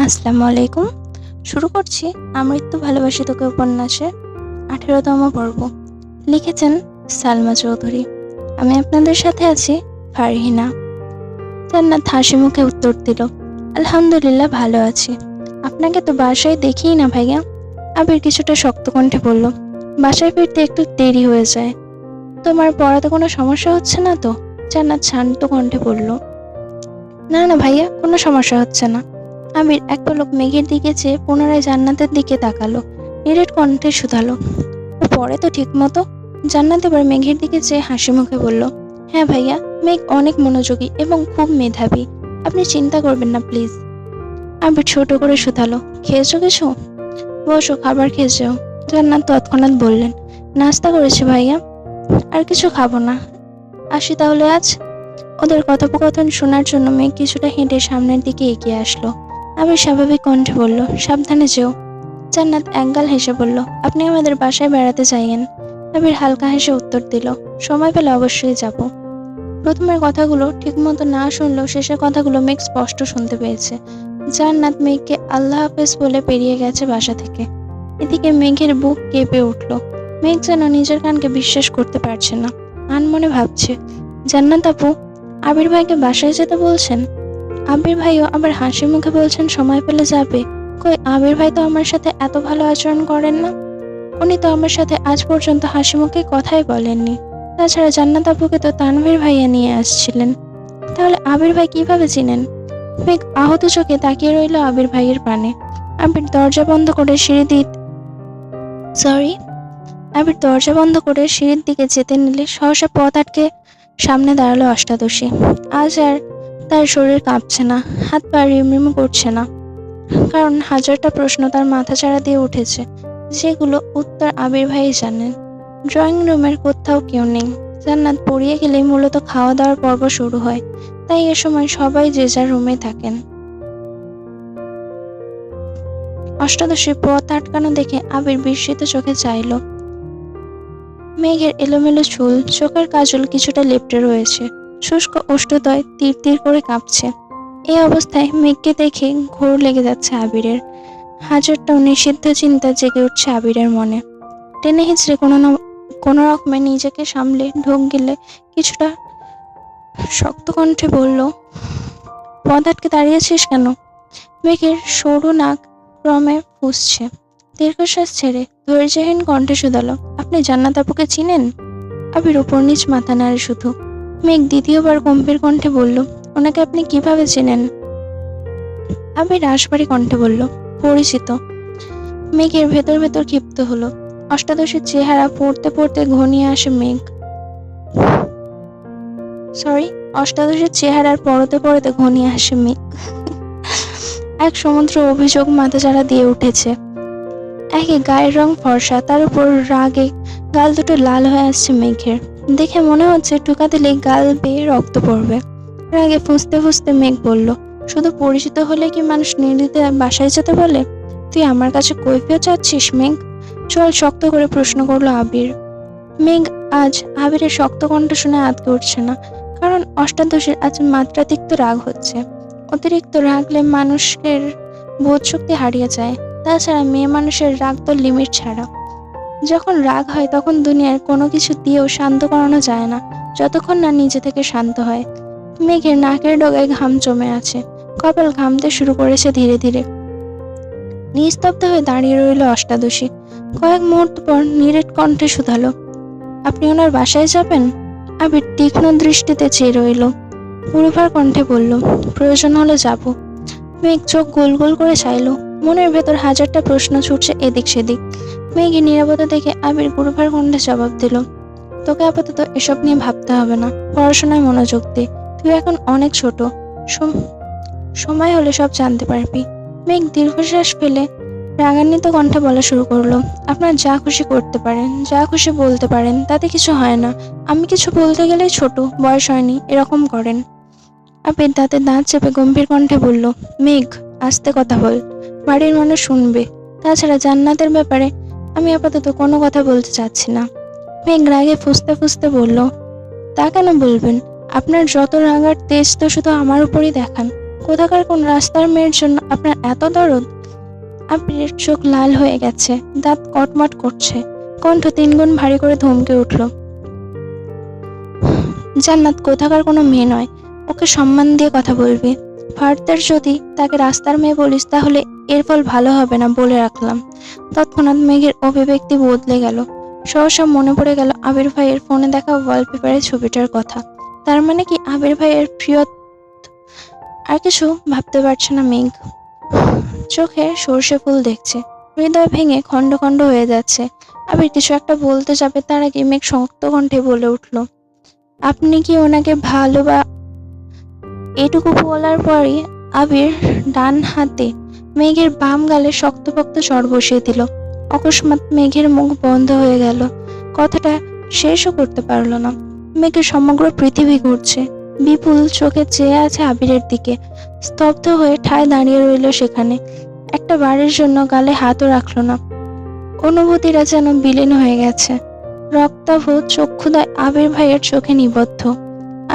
আসসালামু আলাইকুম। শুরু করছি আমৃত্যু ভালোবাসি তোকে উপন্যাসের ১৮তম পর্ব। লিখেছেন সালমা চৌধুরী। আমি আপনাদের সাথে আছি ফারহিনা। জান্নাত হাসি মুখে উত্তর দিল, আলহামদুলিল্লাহ ভালো আছি। আপনাকে তো বাসায় দেখিই না ভাইয়া। আবির কিছুটা শক্ত কণ্ঠে বলল, বাসায় ফিরতে একটু দেরি হয়ে যায়। তোমার পড়াতে কোনো সমস্যা হচ্ছে না তো? জান্নাত শান্ত কণ্ঠে বলল, না না ভাইয়া, কোনো সমস্যা হচ্ছে না। আবির এক পলক মেঘের দিকে চেয়ে পুনরায় জান্নাতের দিকে তাকালো, নিরেট কণ্ঠে শুধালো, পরে তো ঠিক মতো? জান্নাত এবার মেঘের দিকে চেয়ে হাসি মুখে বলল, হ্যাঁ ভাইয়া, মেঘ অনেক মনোযোগী এবং খুব মেধাবী। আপনি চিন্তা করবেন না প্লিজ। আবির ছোট করে শুধালো, খেয়েছো কিছু? বসো, খাবার খেয়েছো? জান্নাত তৎক্ষণাৎ বললেন, নাস্তা করেছি ভাইয়া, আর কিছু খাবো না। আসি তাহলে আজ। ওদের কথোপকথন শোনার জন্য মেঘ কিছুটা হেঁটে সামনের দিকে এগিয়ে আসলো। আবির স্বাভাবিক কণ্ঠে বলল, সাবধানে যেও। জান্নাত একগাল হেসে বলল, আপনি আমাদের বাসায় বেড়াতে চাইয়েন? আবির হালকা হেসে উত্তর দিল, সময় পেলে অবশ্যই যাব। প্রথমের কথাগুলো ঠিকমতো না শুনলেও শেষের কথাগুলো মেঘ স্পষ্ট শুনতে পেয়েছে। জান্নাত মেঘকে আল্লাহ হাফেজ বলে পেরিয়ে গেছে বাসা থেকে। এদিকে মেঘের বুক কেঁপে উঠল। মেঘ যেন নিজের কানকে বিশ্বাস করতে পারছে না। আনমনে ভাবছে, জান্নাত আপু আবির ভাইকে বাসায় যেতে বলছেন। আবির ভাইও আবার হাসি মুখে বলছেন সময় পেলে যাবে। কই, আবির ভাই তো আমার সাথে এত ভালো আচরণ করেন না। উনি তো আমার সাথে আজ পর্যন্ত হাসি মুখে কথাই বলেননি। তাছাড়া জান্নাত আপুকে তো তানভীর ভাইয়া নিয়ে আসছিলেন। তাহলে আবির ভাই কিভাবে চিনেন? মেঘ আহত চোখে তাকিয়ে রইল আবির ভাইয়ের পানে। আবির দরজা বন্ধ করে সিঁড়ির দিকে যেতে নিলে সহসা পথ আটকে সামনে দাঁড়ালো অষ্টাদশী। আজ আর তার শরীর কাঁপছে না, হাত পা রিমরিম করছে না, কারণ হাজারটা প্রশ্ন তার মাথা চাড়া দিয়ে উঠেছে, যেগুলো উত্তর আবির ভাই জানেন। ড্রয়িং রুমের কোথাও কেউ নেই। জান্নাত পড়িয়ে গেলেই মূলত খাওয়া দাওয়ার পর্ব শুরু হয়, তাই এ সময় সবাই যে যার রুমে থাকেন। অষ্টাদশীর পথ আটকানো দেখে আবির বিস্মিত চোখে চাইল। মেঘের এলোমেলো চুল, চোখের কাজল কিছুটা লেপ্টে রয়েছে, শুষ্ক ওষ্ঠদ্বয় তীর তীর করে কাঁপছে। এই অবস্থায় মেঘকে দেখে ঘোর লেগে যাচ্ছে আবিরের। হাজারটাও নিষিদ্ধ চিন্তা জেগে উঠছে আবিরের মনে। টেনে হিঁচড়ে কোনো রকমে নিজেকে সামলে ঢোক গেলে কিছুটা শক্ত কণ্ঠে বলল, পথ আটকে দাঁড়িয়েছিস কেন? মেঘের সরু নাক ক্রমে ফুঁসছে। দীর্ঘশ্বাস ছেড়ে ধৈর্যহীন কণ্ঠে শুধালো, আপনি জান্নাত আপুকে চিনেন? আবির উপর নিচ মাথা নাড়ে শুধু। মেঘ দ্বিতীয়বার গম্ভীর কণ্ঠে বলল, ওনাকে আপনি কিভাবে চেনেন? আবির রাশবাড়ি কণ্ঠে বলল, পরিচিত। মেঘের ভেতর ভেতর ক্ষিপ্ত হলো। অষ্টাদশীর চেহারা পড়তে পড়তে ঘনিয়ে আসে অষ্টাদশীর চেহারার পরতে পরতে ঘনিয়ে আসে মেঘ। এক সমুদ্র অভিযোগ মাথাচাড়া দিয়ে উঠেছে। একে গায়ের রং ফর্সা, তার উপর রাগে গাল দুটো লাল হয়ে আসছে মেঘের। দেখে মনে হচ্ছে টুকা দিলেই গাল বেয়ে রক্ত পড়বে। রাগে ফুঁসতে ফুঁসতে মেঘ বলল, শুধু পরিচিত হলে কি মানুষ নির্দ্বিধায় বাসায় যেতে বলে? তুই আমার কাছে কৈফিয়ত চাচ্ছিস মেঘ? চল, শক্ত করে প্রশ্ন করলো আবির। মেঘ আজ আবিরের শক্ত কণ্ঠ শুনে আঁতকে উঠছে না, কারণ অষ্টাদশীর আজ মাত্রাতিরিক্ত রাগ হচ্ছে। অতিরিক্ত রাগলে মানুষের বোধ শক্তি হারিয়ে যায়। তাছাড়া মেয়ে মানুষের রাগ তো লিমিট ছাড়া। যখন রাগ হয় তখন দুনিয়ার কোনো কিছু দিয়েও শান্ত করানো যায় না, যতক্ষণ না নিজে থেকে শান্ত হয়। মেঘের নাকের ডগায় ঘাম জমে আছে, কপাল ঘামতে শুরু করেছে ধীরে ধীরে। নিস্তব্ধ হয়ে দাঁড়িয়ে রইল অষ্টাদশী। কয়েক মুহূর্ত পর নিরেট কণ্ঠে শুধালো, আপনি ওনার বাসায় যাবেন? আবির তীক্ষ্ণ দৃষ্টিতে চেয়ে রইল। পুরুভার কণ্ঠে বলল, প্রয়োজন হলে যাব। মেঘ চোখ গোল গোল করে চাইল। মনের ভেতর হাজারটা প্রশ্ন ছুটছে এদিক সেদিক। মেঘের নীরবতা দেখে আবির গুরুভার কণ্ঠে জবাব দিল, তোকে আপাতত এসব নিয়ে ভাবতে হবে না, পড়াশোনায় মনোযোগ দে। তুই এখন অনেক ছোট, সময় হলে সব জানতে পারবি। মেঘ দীর্ঘশ্বাস ফেলে রাগান্বিত কণ্ঠে বলা শুরু করলো, আপনার যা খুশি করতে পারেন, যা খুশি বলতে পারেন, তাতে কিছু হয় না। আমি কিছু বলতে গেলেই ছোট, বয়স হয়নি এরকম করেন। আবির দাঁতে দাঁত চেপে গম্ভীর কণ্ঠে বলল, মেঘ আস্তে কথা বল, বাড়ির মানুষ শুনবে। তাছাড়া জান্নাতের ব্যাপারে আমি আপাতত কোনো কথা বলতে চাচ্ছি না। মেঘ রাগে ফুঁসতে ফুঁসতে বলল, তা কেন বলবেন? আপনার যত রাগার তেজ তো শুধু আমার উপরই দেখান, কোথাকার কোন রাস্তার মেয়ের জন্য আপনার এত দরদ? আবিরের চোখ লাল হয়ে গেছে, দাঁত কটমট করছে, কণ্ঠ তিনগুণ ভারী করে ধমকে উঠল, জান্নাত কোথাকার কোনো মেয়ে নয়, ওকে সম্মান দিয়ে কথা বলবি। ফার্দার যদি তাকে রাস্তার মেয়ে বলিস তাহলে এর ফল ভালো হবে না, বলে রাখলাম। তৎক্ষণাৎ মেঘের অভিব্যক্তি বদলে গেল। সহসা মনে পড়ে গেল আবির ভাইয়ের ফোনে দেখা ওয়ালপেপারের ছবিটার কথা। তার মানে কি আবির ভাইয়ের প্রিয়? আর কিছু ভাবতে পারছে না মেঘ। চোখে সর্ষে ফুল দেখছে, হৃদয় ভেঙে খণ্ড খণ্ড হয়ে যাচ্ছে। আবির কিছু একটা বলতে যাবে, তার আগে মেঘ শক্ত কণ্ঠে বলে উঠল, আপনি কি ওনাকে ভালোবা? এটুকু বলার পরই আবির ডান হাতে মেঘের বাম গালে শক্তপোক্ত চড় বসিয়ে দিল। অকস্মাৎ মেঘের মুখ বন্ধ হয়ে গেল, কথাটা শেষও করতে পারল না। মেঘের সমগ্র পৃথিবী ঘুরছে, বিপুল চোখে চেয়ে আছে আবিরের দিকে, স্তব্ধ হয়ে ঠায় দাঁড়িয়ে রইল সেখানে। একটা বারের জন্য গালে হাতও রাখল না। অনুভূতিরা যেন বিলীন হয়ে গেছে। রক্তাভ চক্ষুদায় আবির ভাইয়ের চোখে নিবদ্ধ।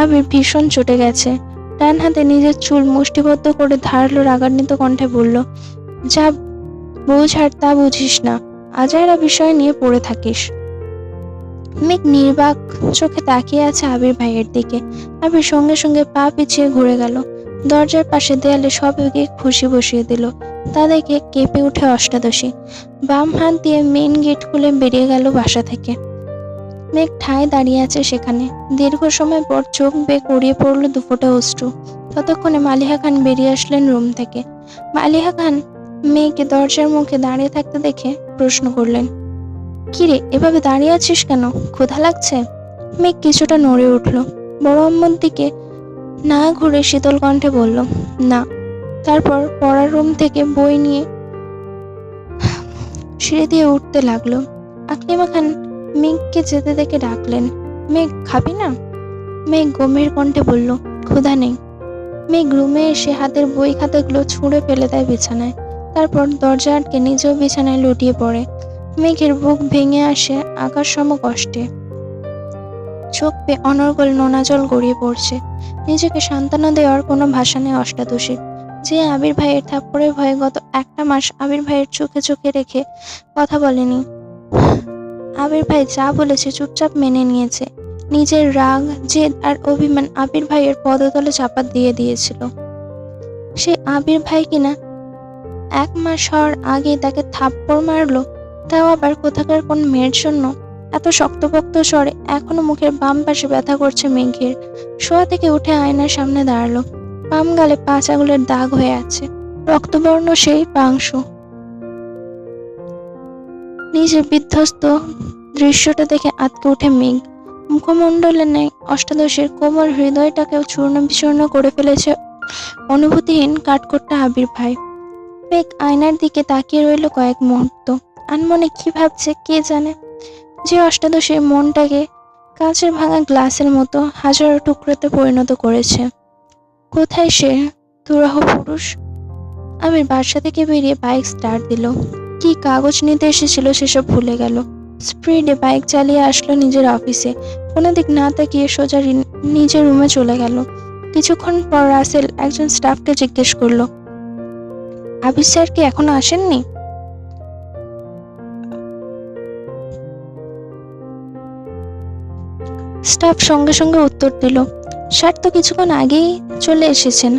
আবির ভীষণ চটে গেছে। ডান হাতে নিজের চুল মুষ্টিবদ্ধ করে ধারালো রাগান্বিত কণ্ঠে বলল, যা বোঝার তা বুঝিস না, আজাইরা বিষয় নিয়ে পড়ে থাকিস। মেঘ নির্বাক চোখে তাকিয়ে আছে আবির ভাইয়ের দিকে। আবির সঙ্গে সঙ্গে পা পিছিয়ে ঘুরে গেল, দরজার পাশে দেয়ালে সবাইকে খুশি বসিয়ে দিল। তা দেখে কেঁপে উঠে অষ্টাদশী। বাম হাত দিয়ে মেইন গেট খুলে বেরিয়ে গেল বাসা থেকে। মেঘ ঠায় দাঁড়িয়ে আছে সেখানে। দীর্ঘ সময় পর চোখ বেয়ে গড়িয়ে পড়ল দুফোঁটা অশ্রু। ততক্ষণে মালিহা খান বেরিয়ে আসলেন রুম থেকে। মালিহা খান মেয়েকে দরজার মুখে দাঁড়িয়ে থাকতে দেখে প্রশ্ন করলেন, কিরে এভাবে দাঁড়িয়ে আছিস কেন, ক্ষুধা লাগছে? মেঘ কিছুটা নড়ে উঠল, বড় আম্মুর দিকে না ঘুরে শীতল কণ্ঠে বলল, না। তারপর পড়ার রুম থেকে বই নিয়ে সিঁড়ি দিয়ে উঠতে লাগলো। আকলিমা খান মেঘকে যেতে দেখে ডাকলেন, মেঘ খাবি না? মেঘ গম্ভীর কণ্ঠে বলল, ক্ষুধা নেই। মেঘ রুমে এসে হাতের বই খাতাগুলো ছুঁড়ে ফেলে দেয় বিছানায়। তারপর দরজা আটকে নিজেও বিছানায় লুটিয়ে পড়ে। মেঘের বুক ভেঙে আসে আকাশসম কষ্টে। চোখ পেয়ে অনর্গল নোনা জল গড়িয়ে পড়ছে। নিজেকে সান্ত্বনা দেওয়ার কোনো ভাষা নেই অষ্টাদশীর। যে আবির ভাইয়ের থাপ্পড়ের ভয়ে গত একটা মাস আবির ভাইয়ের চোখে চোখে রেখে কথা বলেনি। আবির ভাই যা বলেছে চুপচাপ মেনে নিয়েছে। নিজের রাগ, জেদ আর অভিমান আবির ভাইয়ের পদতলে চাপা দিয়ে দিয়েছিল। সে আবির ভাই কিনা 1 মাস হওয়ার আগে তাকে থাপ্পড় মারলো, তাও আবার কোথাকার কোন মেয়ের জন্য। এত শক্তপোক্ত স্বরে এখনো মুখের বাম পাশে ব্যথা করছে মেঘের। শোয়া থেকে উঠে আয়নার সামনে দাঁড়ালো। বাম গালে 5 আঙুলের দাগ হয়ে আছে, রক্তবর্ণ সেই পাংশ। নিজের বিধ্বস্ত দৃশ্যটা দেখে আঁতকে উঠে মেঘ। মুখমণ্ডলে নেই অষ্টাদশীর কোমল হৃদয়টাকেও চূর্ণ বিচূর্ণ করে ফেলেছে অনুভূতিহীন কাঠখোট্টা আবির ভাই। মেঘ আয়নার দিকে তাকিয়ে রইল কয়েক মুহূর্ত। আনমনে কি ভাবছে কে জানে। যে অষ্টাদশীর মনটাকে কাঁচের ভাঙা গ্লাসের মতো হাজারো টুকরোতে পরিণত করেছে। কোথায় সে দুরাহ পুরুষ? আবির বাসা থেকে বেরিয়ে বাইক স্টার্ট দিল। কি কাগজ নিতে এসেছিল সেসব ভুলে গেল। স্পিডে বাইক চালিয়ে আসলো নিজের অফিসে। কোনো দিক না তাকিয়ে সোজা নিজের রুমে চলে গেল। কিছুক্ষণ পর রাসেল একজন স্টাফকে জিজ্ঞেস করলো, আবির স্যার কি এখনো আসেননি? স্টাফ সঙ্গে সঙ্গে উত্তর দিল, স্যার তো কিছুক্ষণ আগেই চলে এসেছেন।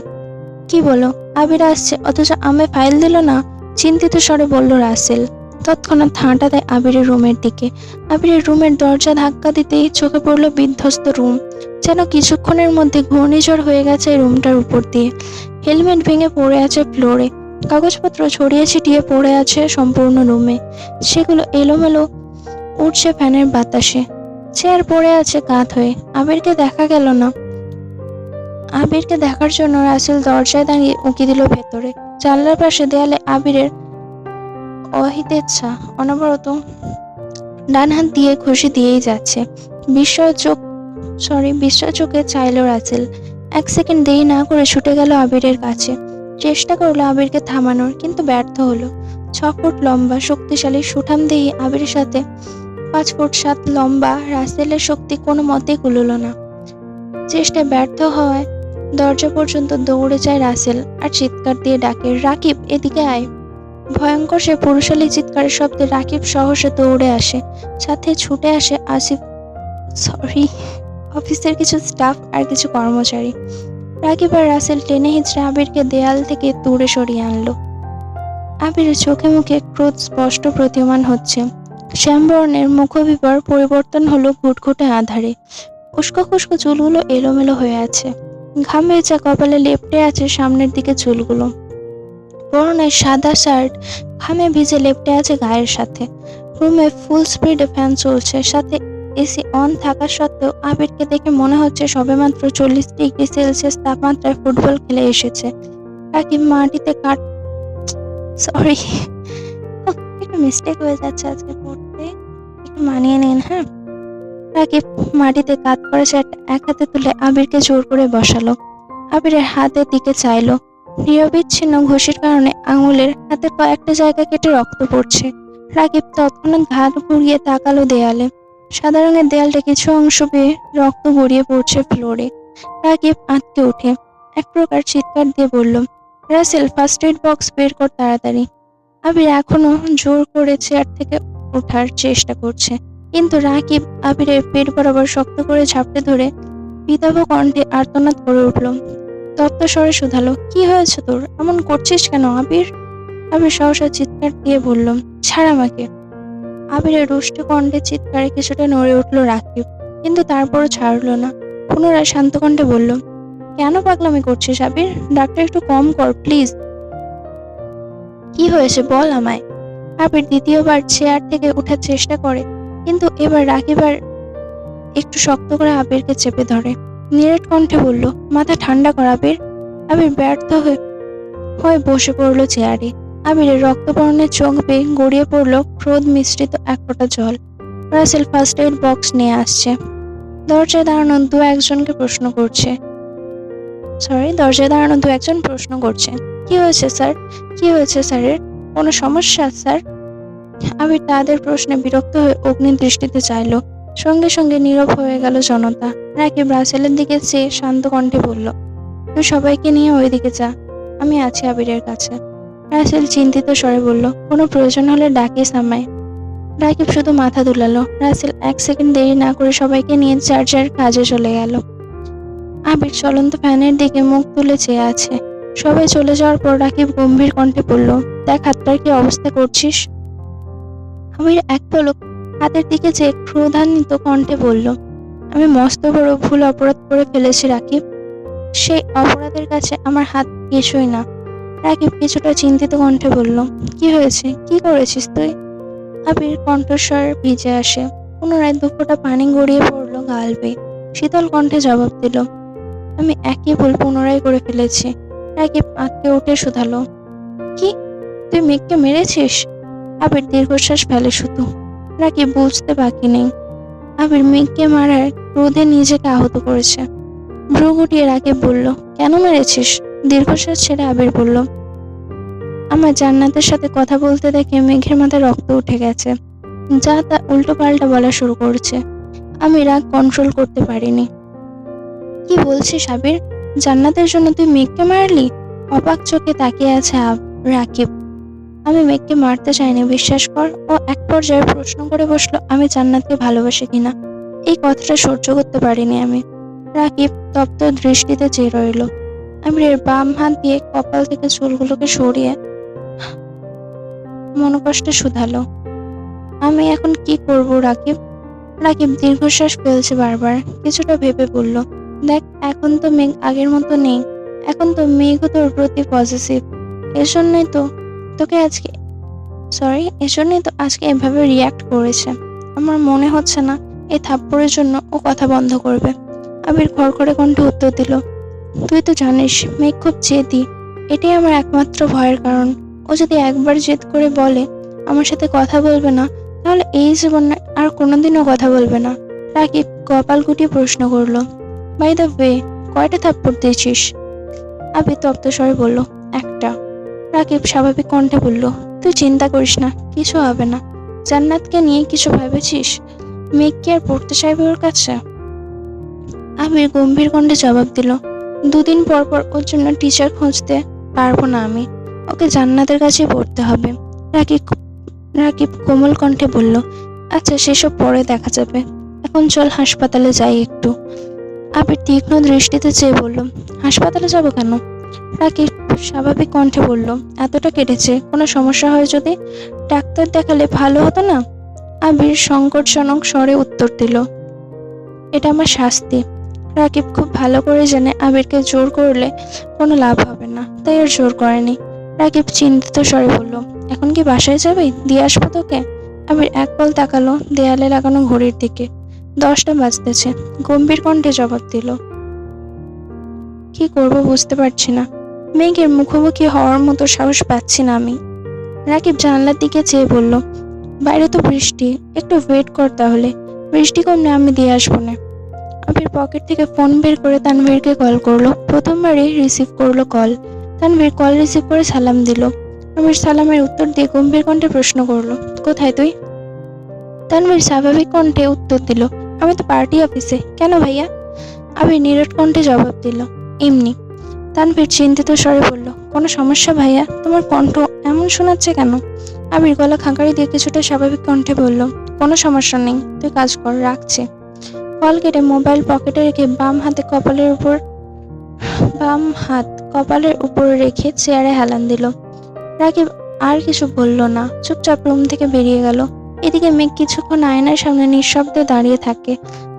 কি বলো, আবির আসছে অথচ আমায় ফাইল দিল না? চিন্তিত স্বরে বলল রাসেল। তৎক্ষণাৎ হাঁটা দেয় আবিরের রুমের দিকে। আবিরের রুমের দরজা ধাক্কা দিতেই চোখে পড়ল বিধ্বস্ত রুম। যেন কিছুক্ষণের মধ্যে ঘূর্ণিঝড় হয়ে গেছে এই রুমটার উপর দিয়ে। হেলমেট ভেঙে পড়ে আছে ফ্লোরে, কাগজপত্র ছড়িয়ে ছিটিয়ে পড়ে আছে সম্পূর্ণ রুমে। সেগুলো এলোমেলো উঠছে ফ্যানের বাতাসে। চেয়ার পড়ে আছে কাত হয়ে। আবিরকে দেখা গেল না। আবিরকে দেখার জন্য রাসেল দরজায় দাঁড়িয়ে উঁকি দিল ভেতরে। জানলার পাশে দেয়ালে আবিরের অহিতেচ্ছা অনবরত ডান হাত দিয়ে ঘুষি দিয়েই যাচ্ছে। বিস্ময় চোখে চাইল রাসেল। 1 সেকেন্ড দেরি না করে ছুটে গেল আবিরের কাছে। চেষ্টা করলো আবিরকে থামানোর, কিন্তু ব্যর্থ হলো। 6 ফুট লম্বা শক্তিশালী সুঠাম দেহি আবিরের সাথে 5 ফুট 7 লম্বা রাসেলের শক্তি কোনো মতেই কুলোলো না। চেষ্টায় ব্যর্থ হওয়ায় দরজা পর্যন্ত দৌড়ে যায় রাসেল আর চিৎকার দিয়ে ডাকে, রাকিব এদিকে আয়। ভয়ঙ্কর সে পুরুষালী চিৎকারের শব্দে রাকিব সহসা দৌড়ে আসে। সাথে ছুটে আসে আসিফ, সরি, অফিসের কিছু স্টাফ আর কিছু কর্মচারী। রাকিব আর রাসেল টেনে হিঁচড়ে আবিরকে দেয়াল থেকে দূরে সরিয়ে আনলো। আবিরের চোখে মুখে ক্রোধ স্পষ্ট প্রতীয়মান হচ্ছে। শ্যামবর্ণের মুখবিবর পরিবর্তন হলো ঘুটঘুটে আঁধারে। উস্কো খুস্কো চুলগুলো এলোমেলো হয়ে আছে, ঘাম ভেজা কপালে লেপ্টে আছে সামনের দিকে চুলগুলো। পরনে সাদা শার্ট ঘামে ভিজে লেপ্টে আছে গায়ের সাথে। রুমে ফুল স্পিডে ফ্যান চলছে, সাথে এসি অন থাকা সত্ত্বেও আবিরকে দেখে মনে হচ্ছে সবেমাত্র 40 ডিগ্রি সেলসিয়াস তাপমাত্রায় ফুটবল খেলে এসেছে। রাকিব মাটিতে কাট সরি একটু মিস্টেক হয়ে যাচ্ছে আজকে পড়তে, একটু মানিয়ে নিন। হ্যাঁ। রাকিব মাটিতে কাত করা শার্টটা এক হাতে তুলে আবিরকে জোর করে বসালো। আবিরের হাতের দিকে চাইলো। নিরবিচ্ছিন্ন ঘষির কারণে আঙুলের হাতের কয়েকটা জায়গা কেটে রক্ত পড়ছে। রাকিব তৎক্ষণাৎ ঘাড় ঘুরিয়ে তাকালো দেয়ালে। সাদা রঙের দেয়ালটা কিছু অংশ বেয়ে রক্ত গড়িয়ে পড়ছে ফ্লোরে। রাকিব আঁতকে উঠে এক প্রকার চিৎকার দিয়ে বলল, রাসেল, ফার্স্ট এড বক্স বের কর তাড়াতাড়ি। আবির এখনো জোর করে চেয়ার থেকে ওঠার চেষ্টা করছে, কিন্তু রাকিব আবিরের পেট বরাবর শক্ত করে ঝাপটে ধরে পিতাভ কণ্ঠে আর্তনাদ করে উঠল। তপ্ত স্বরে শুধালো, কি হয়েছে তোর? এমন করছিস কেন আবির? আবির সহসা চিৎকার দিয়ে বলল, ছাড় আমাকে। আবিরের রুষ্ট কণ্ঠে চিৎকারে কিছুটা নড়ে উঠল রাকিব, কিন্তু তারপরও ছাড়লো না। পুনরায় শান্ত কণ্ঠে বলল, কেন পাগলামি করছিস আবির? ডাক্তার একটু কম কর প্লিজ। কি হয়েছে বল আমায়। আবির দ্বিতীয়বার চেয়ার থেকে ওঠার চেষ্টা করে, কিন্তু এবার রাকিব আর একটু শক্ত করে আবিরকে চেপে ধরে। নিরেট কণ্ঠে বলল, মাথা ঠান্ডা কর আবির। আবির ব্যর্থ হয়ে বসে পড়লো চেয়ারে। আবিরের রক্তবর্ণের চোখ বেয়ে গড়িয়ে পড়লো ক্রোধ মিশ্রিত এক ফোঁটা জল। রাসেল ফার্স্ট এড বক্স নিয়ে আসছে। দরজায় দাঁড়ানো দু একজন প্রশ্ন করছে, কি হয়েছে স্যার? কি হয়েছে স্যারের? কোনো সমস্যা স্যার? আবির তাদের প্রশ্নে বিরক্ত হয়ে অগ্নি দৃষ্টিতে চাইলো। সঙ্গে সঙ্গে নীরব হয়ে গেল জনতা। রাকিব রাসেলের দিকে চেয়ে শান্ত কণ্ঠে বলল, তুই সবাইকে নিয়ে ওইদিকে যা, আমি আছি আবিরের কাছে। রাসেল চিন্তিত স্বরে বলল, কোনো প্রয়োজন হলে ডাকিস আমায়। রাকিব শুধু মাথা দুলালো। রাসেল 1 সেকেন্ড দেরি না করে সবাইকে নিয়ে যার যার কাজে চলে গেল। আবির চলন্ত ফ্যানের দিকে মুখ তুলে চেয়ে আছে। সবাই চলে যাওয়ার পর রাকিব গম্ভীর কণ্ঠে বলল, দেখ হাতটার কি অবস্থা করছিস। আবির এক পলক হাতের দিকে চেয়ে ক্রোধান্বিত কণ্ঠে বলল, আমি মস্ত বড় ভুল অপরাধ করে ফেলেছি রাকিব। সেই অপরাধের কাছে আমার হাত কিছুই না। রাকিব কিছুটা চিন্তিত কণ্ঠে বলল, কি হয়েছে? কি করেছিস তুই? আবির কণ্ঠস্বর ভিজে আসে। পুনরায় 2 ফোঁটা পানি গড়িয়ে পড়লো গাল বেয়ে। শীতল কণ্ঠে জবাব দিল, আমি একই ভুল পুনরায় করে ফেলেছি। রাকিব আঁতকে উঠে শুধালো, কি? তুই মেঘকে মেরেছিস? আবির দীর্ঘশ্বাস ফেলে শুধু। রাকিব বুঝতে বাকি নেই। আবির মেঘকে মারার ক্রোধে নিজেকে আহত করেছে। ভ্রু গুটিয়ে রাকিব বলল, কেন মেরেছিস? দীর্ঘশ্বাস ছেড়ে আবির বলল, আমার জান্নাতের সাথে কথা বলতে দেখে মেঘের মাথায় রক্ত উঠে গেছে। যা তা উল্টো পাল্টা বলা শুরু করেছে। আমি রাগ কন্ট্রোল করতে পারিনি। কি বলছিস আবির? জান্নাতের জন্য তুই মেঘকে মারলি? অবাক চোখে তাকিয়ে আছে রাকিব। আমি মেঘকে মারতে চাইনি, বিশ্বাস কর। ও এক পর্যায়ে প্রশ্ন করে বসলো, আমি জান্নাতকে ভালোবাসি কিনা। এই কথাটা সহ্য করতে পারিনি আমি। রাকিব তপ্ত দৃষ্টিতে চেয়ে রইল। আবিরের বাম হাত দিয়ে কপাল থেকে চুলগুলোকে সরিয়ে মনোকষ্টে শুধালো, আমি এখন কি করব রাকিব? রাকিব দীর্ঘশ্বাস ফেলছে বারবার। কিছুটা ভেবে বলল, দেখ এখন তো মেঘ আগের মতো নেই। এখন তো মেঘও তোর প্রতি পজিটিভ। এজন্যই তো আজকে এভাবে রিয়াক্ট করেছে। আমার মনে হচ্ছে না এই থাপ্পড়ের জন্য ও কথা বন্ধ করবে। আবির খড়খড়ে কণ্ঠে উত্তর দিল, তুই তো জানিস মেঘ খুব জেদি। এটাই আমার একমাত্র ভয়ের কারণ। ও যদি একবার জেদ করে বলে আমার সাথে কথা বলবে না, তাহলে এই জীবনে আর কোনোদিনও কথা বলবে না। রাকিব কপাল গুটিয়ে প্রশ্ন করলো, বাই দ্য ওয়ে, কয়টা থাপ্পড় দিয়েছিস? আবির তপ্ত স্বরে বলল, একটা। রাকিব স্বাভাবিক কণ্ঠে বলল, তুই চিন্তা করিস না, কিছু হবে না। জান্নাতকে নিয়ে কিছু ভেবেছিস? মেঘ কি আর পড়তে চাইবে ওর কাছে? আবির গম্ভীর কণ্ঠে জবাব দিল, দুদিন পর পর ওর জন্য টিচার খুঁজতে পারবো না আমি। ওকে জান্নাতের কাছে পড়তে হবে। রাকিব রাকিব কোমল কণ্ঠে বলল, আচ্ছা সেসব পরে দেখা যাবে, এখন চল হাসপাতালে যাই একটু। আবির তীক্ষ্ণ দৃষ্টিতে চেয়ে বলল, হাসপাতালে যাব কেন? রাকিব স্বাভাবিক কণ্ঠে বলল, এতটা কেটেছে, কোনো সমস্যা হয় যদি? ডাক্তার দেখালে ভালো হতো না? আবির সংকটজনক স্বরে উত্তর দিল, এটা আমার শাস্তি। রাকিব খুব ভালো করে জানে আবিরকে জোর করলে কোনো লাভ হবে না, তাই আর জোর করেনি। রাকিব চিন্তিত স্বরে বলল, এখন কি বাসায় যাবে? দিয়ে আসবো তোকে? আবির এক পল তাকালো দেয়ালে লাগানো ঘড়ির দিকে। 10টা বাজতেছে। গম্ভীর কণ্ঠে জবাব দিল, কি করব বুঝতে পারছি না। মেঘের মুখোমুখি হওয়ার মতো সাহস পাচ্ছি না আমি। রাকিব জানলার দিকে চেয়ে বলল, বাইরে তো বৃষ্টি, একটু ওয়েট কর তাহলে, বৃষ্টি কমলে আমি দিয়ে আসবো না। আবির পকেট থেকে ফোন বের করে তানভীরকে কল করলো। প্রথমবারই রিসিভ করলো কল। তানভীর কল রিসিভ করে সালাম দিল। আবির সালামের উত্তর দিয়ে গম্ভীর কণ্ঠে প্রশ্ন করলো, কোথায় তুই? তানভীর স্বাভাবিক কণ্ঠে উত্তর দিল, আমি তো পার্টি অফিসে। কেন ভাইয়া? আবির নীরব কণ্ঠে জবাব দিল, এমনি। তানভীর চিন্তিত স্বরে বলল, কোনো সমস্যা ভাইয়া? তোমার কণ্ঠ এমন শোনাচ্ছে কেন? আবির গলা খাঁকারি দিয়ে কিছুটা স্বাভাবিক কণ্ঠে বলল, কোনো সমস্যা নেই, তুই কাজ কর, রাখছি। কল কেটে মোবাইল পকেটে রেখে বাম হাত কপালের উপর রেখে চেয়ারে হেলান দিল। রাকিব আর কিছু বলল না, চুপচাপ রুম থেকে বেরিয়ে গেল। এদিকে মেঘ কিছুক্ষণ আয়নার সামনে নিঃশব্দে দাঁড়িয়ে থাকে।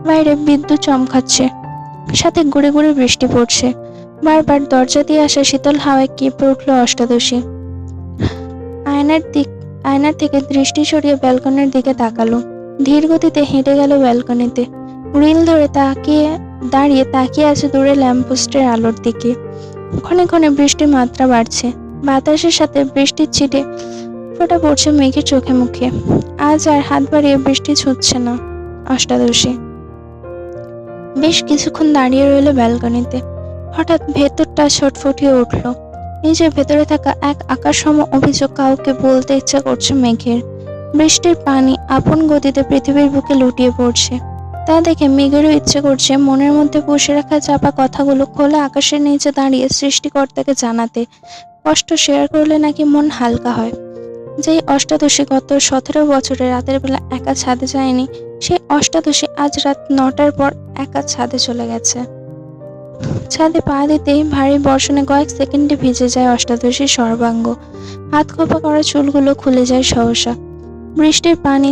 বাইরে বিদ্যুৎ চমকাচ্ছে, সাথে গুড়ে গুড়ে বৃষ্টি পড়ছে। বারবার দরজা দিয়ে আসা শীতল হাওয়ায় কেঁপে উঠল অষ্টাদশী। আয়নার থেকে দৃষ্টি সরিয়ে ব্যালকনির দিকে তাকালো। ধীর গতিতে হেঁটে গেল ব্যালকনিতে। গ্রিল ধরে দাঁড়িয়ে তাকিয়ে আছে দূরে ল্যাম্পপোস্টের আলোর দিকে। ক্ষণে ক্ষণে বৃষ্টির মাত্রা বাড়ছে। বাতাসের সাথে বৃষ্টির ছিটে ফোঁটা পড়ছে মেঘের চোখে মুখে। আজ আর হাত বাড়িয়ে বৃষ্টি ছুটছে না অষ্টাদশী। বেশ কিছুক্ষণ দাঁড়িয়ে রইল ব্যালকনিতে। হঠাৎ ভেতরটা ছটফটিয়ে উঠল। নিজের ভেতরে থাকা এক আকাশসম অভিযোগ কাউকে বলতে ইচ্ছা করছে মেঘের। বৃষ্টির পানি আপন গতিতে পৃথিবীর বুকে লুটিয়ে পড়ছে। তা দেখে মেঘেরও ইচ্ছে করছে মনের মধ্যে পুষে রাখা চাপা কথাগুলো খোলা আকাশের নিচে দাঁড়িয়ে সৃষ্টিকর্তাকে জানাতে। কষ্ট শেয়ার করলে নাকি মন হালকা হয়। যেই অষ্টাদশী গত 17 বছরে রাতের বেলা একা ছাদে যায়নি, সেই অষ্টাদশী আজ রাত 9টার পর একা ছাদে চলে গেছে। ছাদে পা দিতেই ভারী বর্ষণে কয়েক সেকেন্ডে ভিজে যায় অষ্টাদশীর সর্বাঙ্গ। হাত খোপা করা চুলগুলো খুলে যায় সহসা। বৃষ্টির পানি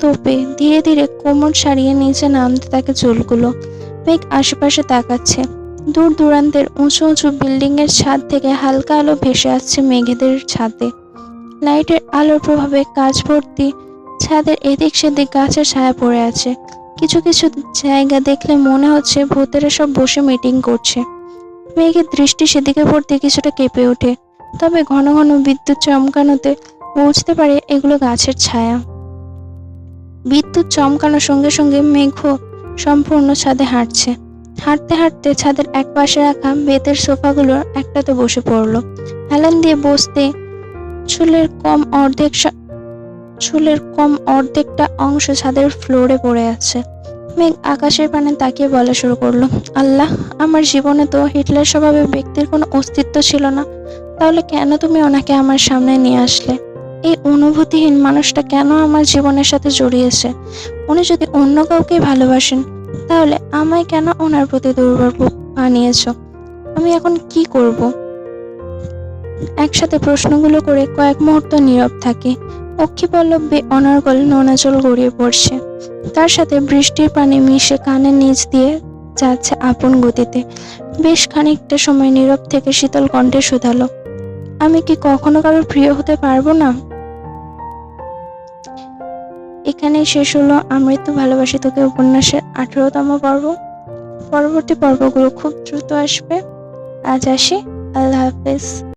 তোপে ধীরে ধীরে কোমর সারিয়ে নিচে নামতে থাকে চুলগুলো। মেঘ আশেপাশে তাকাচ্ছে। দূর দূরান্তের উঁচু উঁচু বিল্ডিং এর ছাদ থেকে হালকা আলো ভেসে আসছে মেঘেদের ছাদে। লাইটের আলোর প্রভাবে কাঁচ ভর্তি ছাদের এদিক সেদিক গাছের ছায়া পড়ে আছে। কিছু কিছু জায়গা দেখলে মনে হচ্ছে ভূতেরা সব বসে মিটিং করছে। মেঘের দৃষ্টি সেদিকে পড়তে কিছুটা কেঁপে ওঠে, তবে ঘন ঘন বিদ্যুৎ চমকানোতে বুঝতে পারে এগুলো গাছের ছায়া। বিদ্যুৎ চমকানোর সঙ্গে সঙ্গে মেঘ সম্পূর্ণ ছাদে হাঁটছে। হাঁটতে হাঁটতে ছাদের এক পাশে রাখা বেতের সোফাগুলোর একটাতে বসে পড়লো। হেলান দিয়ে বসতে চুলের কম অর্ধেকটা অংশ ছাদের ফ্লোরে পড়ে আছে। মেঘ আকাশের পানে তাকিয়ে বলা শুরু করলো, আল্লাহ, আমার জীবনে তো হিটলার স্বভাবের ব্যক্তির কোনো অস্তিত্ব ছিল না, তাহলে কেন তুমি ওনাকে আমার সামনে নিয়ে আসলে? এই অনুভূতিহীন মানুষটা কেন আমার জীবনের সাথে জড়িয়েছে? উনি যদি অন্য কাউকে ভালোবাসেন, তাহলে আমায় কেন ওনার প্রতি দুর্বল বানিয়েছ? আমি এখন কি করব? একসাথে প্রশ্নগুলো করে কয়েক মুহূর্ত নীরব থাকে। অক্ষিপল্লবে অনর্গল নোনাজল গড়িয়ে পড়ছে। তার সাথে বৃষ্টির পানি মিশে কানের নিচ দিয়ে যাচ্ছে আপন গতিতে। বেশ খানিকটা সময় নীরব থেকে শীতল কণ্ঠে শুধালো, আমি কি কখনো কারোর প্রিয় হতে পারবো না? এখানেই শেষ হলো আমৃত্যু ভালোবাসি তোকে উপন্যাসের 18তম পর্ব। পরবর্তী পর্বগুলো খুব দ্রুত আসবে। আজ আসি, আল্লাহ হাফেজ।